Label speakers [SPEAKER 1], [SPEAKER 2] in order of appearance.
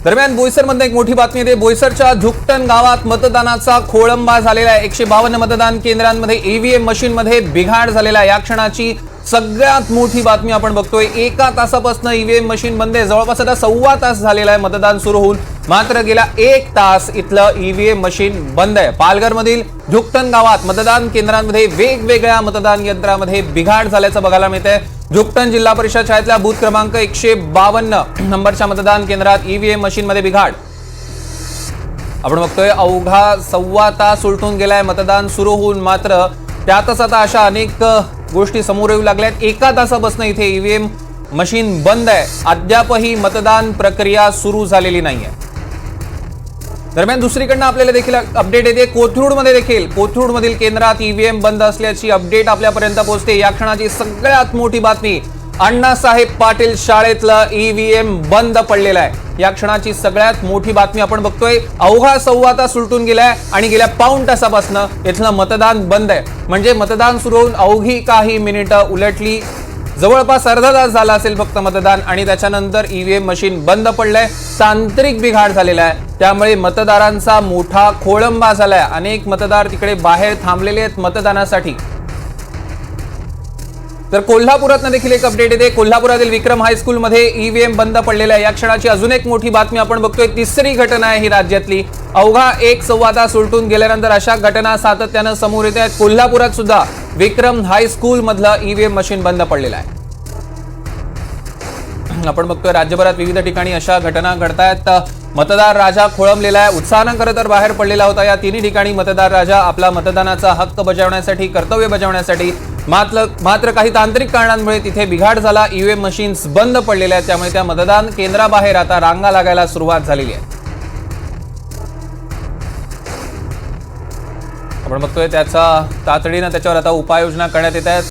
[SPEAKER 1] दरम्यान बोईसरमध्ये एक मोठी बातमी येते। बोईसरच्या झुकटण गावात मतदानाचा खोळंबा झालेला आहे। 152 मतदान केंद्रांमध्ये ईव्हीएम मशीनमध्ये बिघाड झालेला आहे। या क्षणाची सगळ्यात मोठी बातमी आपण बघतोय। एका तासापासून ईव्हीएम मशीन बंद आहे। जवळपास आता 1.25 तास झालेला आहे मतदान सुरू होऊन, मात्र गेला 1 तास इथलं ईव्हीएम मशीन बंद आहे। पालघरमधील झुकटण गावात मतदान केंद्रांमध्ये वेगवेगळ्या मतदान यंत्रामध्ये बिघाड झाल्याचं बघायला मिळतंय। झुकटण जिल्हा परिषद शाळेतल्या बूथ क्रमांक 152 नंबरच्या मतदान केंद्रात ईव्हीएम मशीनमध्ये बिघाड आपण बघतोय। अवघा 1.25 तास उलटून गेलाय मतदान सुरू होऊन, मात्र त्यातच आता अशा अनेक गोष्टी समोर येऊ लागल्यात। एका तासापासून इथे ईव्हीएम मशीन बंद आहे। अद्यापही मतदान प्रक्रिया सुरू झालेली नाहीये। दरम्यान दुसरीकडनं आपल्याला देखील अपडेट येते। कोथरूडमधील केंद्रात ईव्हीएम बंद असल्याची अपडेट आपल्यापर्यंत पोहोचते। या क्षणाची सगळ्यात मोठी बातमी, अण्णासाहेब पाटील शाळेतलं ईव्हीएम बंद पडलेलं आहे। या क्षणाची सगळ्यात मोठी बातमी आपण बघतोय। अवघा 1.25 तास उलटून गेलाय आणि गेल्या पाऊण तासापासून इथलं मतदान बंद आहे। म्हणजे मतदान सुरू होऊन अवघी काही मिनिटं उलटली, जवळपास अर्धा तास झाला असेल फक्त मतदान, आणि त्याच्यानंतर ईव्हीएम मशीन बंद पडलंय। तांत्रिक बिघाड झालेला आहे, त्यामुळे मतदारांचा मोठा खोळंबा झालाय। अनेक मतदार तिकडे बाहेर थांबलेले आहेत मतदानासाठी। तर कोल्हापुरात देखील एक अपडेट येते। कोल्हापुरातील विक्रम हायस्कूलमध्ये ईव्हीएम बंद पडलेला आहे। या क्षणाची अजून एक मोठी बातमी आपण बघतोय। तिसरी घटना आहे ही राज्यातली। अवघा 1.25 तास उलटून गेल्यानंतर अशा घटना सातत्यानं समोर येत आहेत। कोल्हापुरात सुद्धा विक्रम हायस्कूल मधलं ईव्हीएम मशीन बंद पडलेलं आहे। आपण बघतोय राज्यभरात विविध ठिकाणी अशा घटना घडतायत। मतदार राजा खोळंबलेला आहे। उत्साहानं खरं तर बाहेर पडलेला होता। या तिन्ही ठिकाणी मतदार राजा आपला मतदानाचा हक्क बजावण्यासाठी, कर्तव्य बजावण्यासाठी, मात्र काही तांत्रिक कारणांमुळे तिथे बिघाड झाला। ईव्हीएम मशीन्स बंद पडलेल्या आहेत, त्यामुळे त्या मतदान केंद्राबाहेर आता रांगा लागायला सुरुवात झालेली आहे। आपण बघतोय त्याचा तातडीनं त्याच्यावर आता उपाययोजना करण्यात येत आहेत।